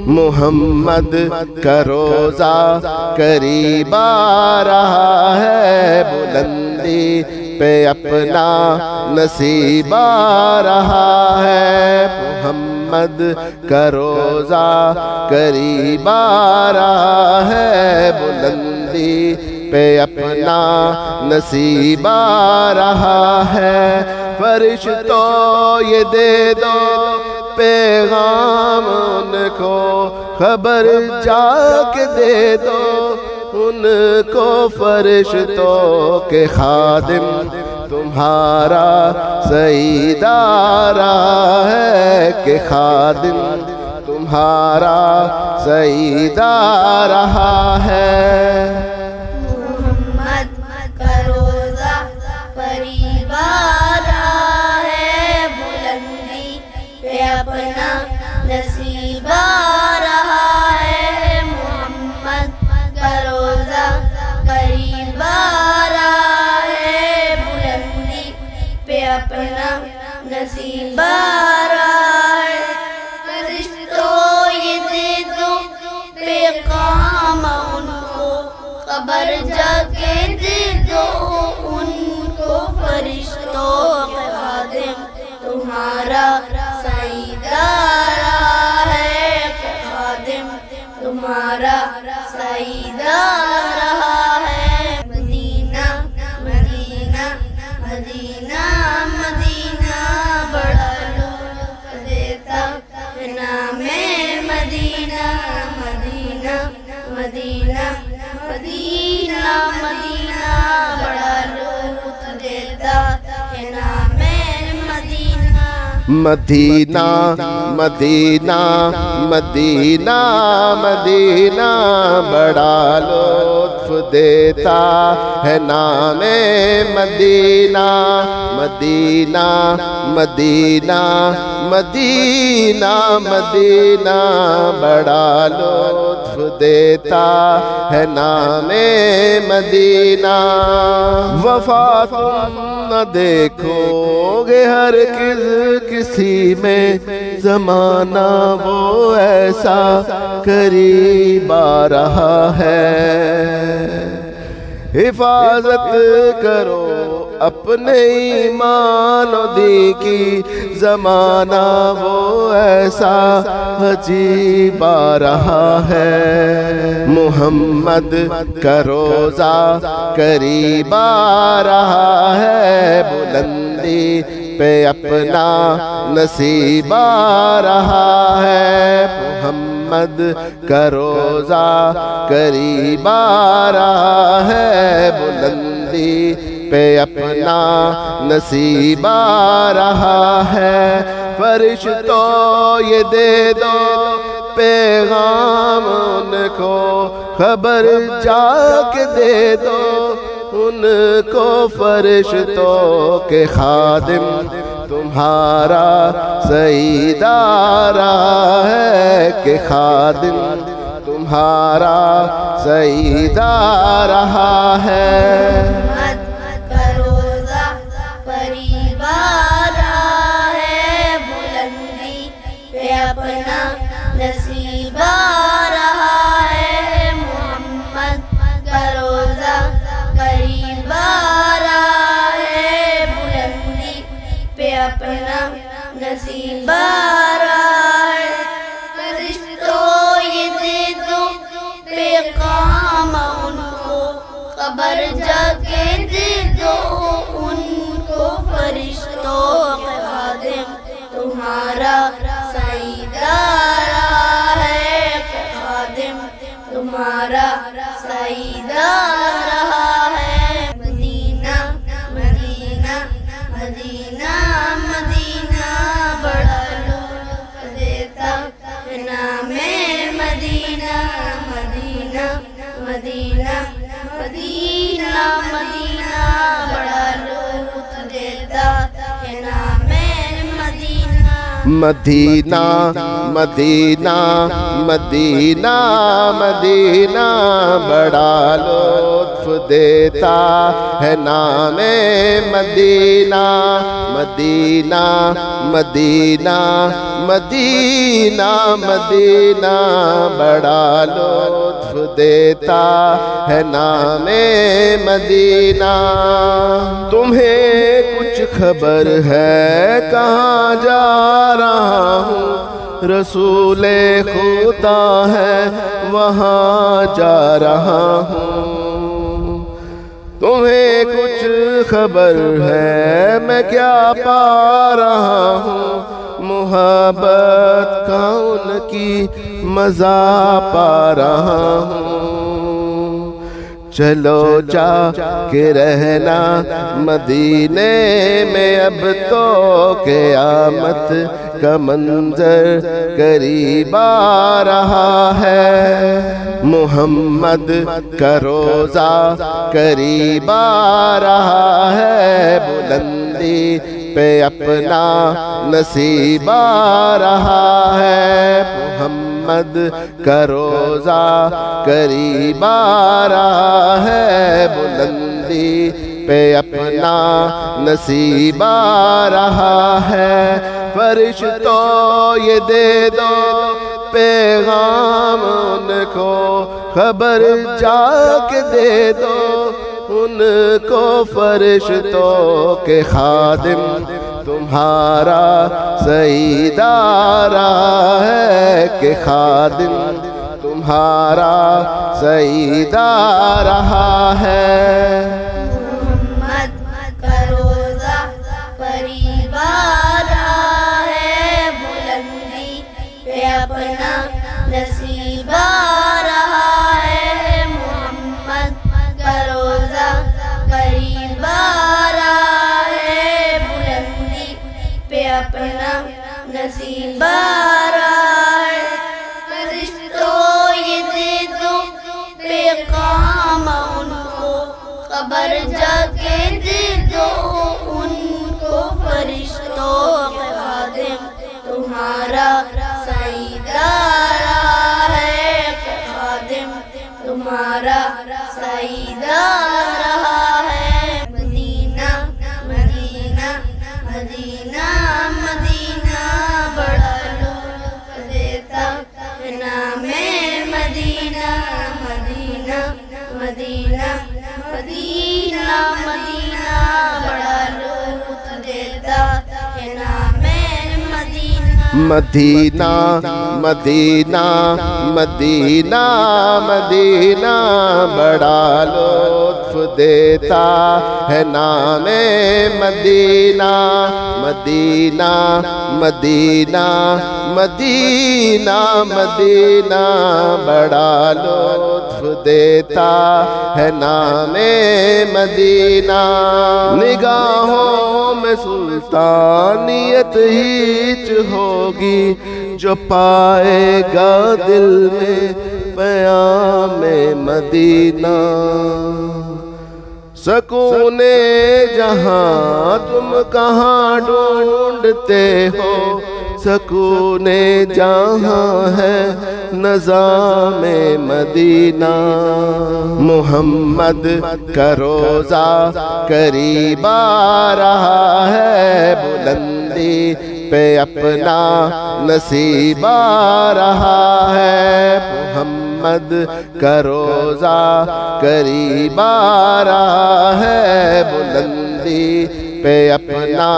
محمد کا روزہ قریب آ رہا ہے، بلندی پہ اپنا نصیب آ رہا ہے۔ محمد کا روزہ قریب آ رہا ہے، بلندی پہ اپنا نصیب آ رہا ہے۔ فرشتوں یہ دے دو پیغام ان کو، خبر جا کے دے دو ان کو، فرشتوں کے خادم تمہارا سعید آ رہا ہے، کہ خادم تمہارا سعید آ رہا ہے۔ محمد کا روزہ قریب آ رہا ہے، بلندی پہ اپنا نصیب آ رہا ہے۔ محمد کا روزہ قریب آ رہا ہے، بلندی پہ اپنا نصیب آ رہا ہے۔ فرشتوں یہ دے دو پیغام ان کو، خبر جا کے دے دو ان کو، فرشتوں کے خادم تمہارا سعید آ رہا ہے، کہ خادم تمہارا سعید آ رہا ہے۔ مدینہ مدینہ مدینہ مدینہ بڑا لطف دیتا ہے نام مدینہ، مدینہ مدینہ مدینہ مدینہ بڑا لطف دیتا ہے نام مدینہ۔ مدینہ مدینہ مدینہ مدینہ بڑا لطف دیتا ہے نام مدینہ، مدینہ مدینہ مدینہ مدینہ بڑا لطف دیتا ہے نام مدینہ۔ وفا تم نہ دیکھو گے ہرگز کسی میں، زمانہ وہ ایسا قریب آ رہا ہے۔ حفاظت کرو اپنے ایمان و دین کی، زمانہ وہ ایسا عجیب آ رہا ہے۔ محمد کا روزہ قریب آ رہا ہے، بلندی پہ اپنا نصیب آ رہا ہے۔ محمد کا روزہ قریب آ رہا ہے، بلندی پہ اپنا نصیب آ رہا ہے۔ فرشتوں یہ دے دو پیغام ان کو، خبر جا کے دے دو ان کو، فرشتوں کے خادم تمہارا سعید آ رہا ہے، کہ خادم تمہارا سعید آ رہا ہے۔ محمد کا روزہ قریب آ رہا ہے، بلندی پہ اپنا نصیب آ رہا ہے۔ محمد کا روزہ قریب آ رہا ہے، بلندی پہ اپنا نصیب آ رہا ہے۔ فرشتوں یہ دے دو پیغام ان کو، خبر جا کے دے دو ان کو، فرشتوں کے خادم تمہارا سعید آ رہا ہے، کہ خادم تمہارا سعید آ رہا ہے۔ مدینہ مدینہ مدینہ مدینہ بڑا لطف مدینہ مدینہ مدینہ مدینہ بڑا لطف دیتا ہے نام مدینہ مدینہ مدینہ مدینہ مدینہ بڑا لطف دیتا ہے نام مدینہ تمہیں کچھ خبر ہے کہاں جا رہا ہوں رسول خدا ہے وہاں جا رہا ہوں تمہیں کچھ خبر ہے میں کیا پا رہا ہوں محبت کا ان کی مزہ پا رہا ہوں چلو جا کے رہنا مدینے میں اب تو قیامت کا منظر قریب آ رہا ہے محمد کا روزہ قریب آ رہا ہے بلندی پہ اپنا نصیب آ رہا ہے محمد کا روزہ قریب آ رہا ہے بلندی پہ اپنا نصیب آ رہا ہے فرشتوں یہ دے دو پیغام ان کو خبر جا کے دے دو ان کو فرشتوں کے خادم تمہارا سعید آ رہا ہے کہ خادم تمہارا سعید آ رہا ہے محمد کا روزہ قریب آ رہا ہے بلندی پہ اپنا نصیب آ رہا ہے محمد کا روزہ قریب آ رہا ہے بلندی پہ اپنا نصیب آ رہا ہے فرشتوں یہ دے دو پیغام ان کو خبر جا کے دے دو ان کو فرشتوں کے خادم تمہارا سعید آ رہا ہے کہ خادم تمہارا سعید آ رہا ہے مدینہ مدینہ مدینہ مدینہ بڑا لطف دیتا ہے نام مدینہ مدینہ مدینہ مدینہ مدینہ بڑا لطف دیتا ہے نام مدینہ مدینہ مدینہ مدینہ بڑا لطف دیتا ہے نام مدینہ مدینہ مدینہ مدینہ مدینہ بڑا لطف دیتا ہے نام مدینہ نگاہوں میں سلطانیت ہیچ ہوگی جو پائے گا دل میں پیام مدینہ سکون جہاں تم کہاں ڈھونڈتے ہو سکون جہاں ہے نظام مدینہ محمد کا روزہ قریب آ رہا ہے بلندی پہ اپنا نصیب آ رہا ہے محمد کا روزہ قریب آ رہا ہے بلندی پہ اپنا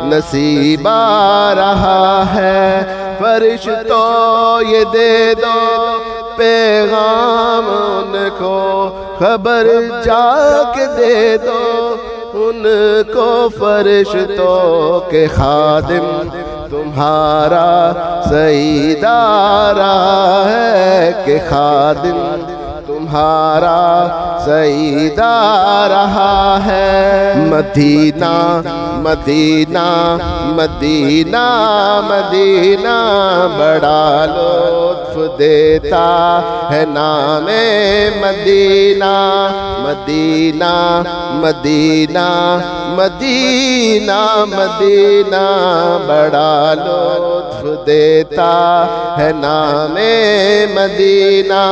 نصیب آ رہا ہے فرشتوں یہ دے دو پیغام ان کو خبر جا کے دے دو ان کو فرشتوں کے خادم تمہارا سعید آ رہا ہے کہ خادم تمہارا سعید آ رہا ہے مدینہ مدینہ مدینہ مدینہ بڑا لطف دیتا ہے نام مدینہ مدینہ مدینہ مدینہ مدینہ بڑا لطف دیتا ہے نام مدینہ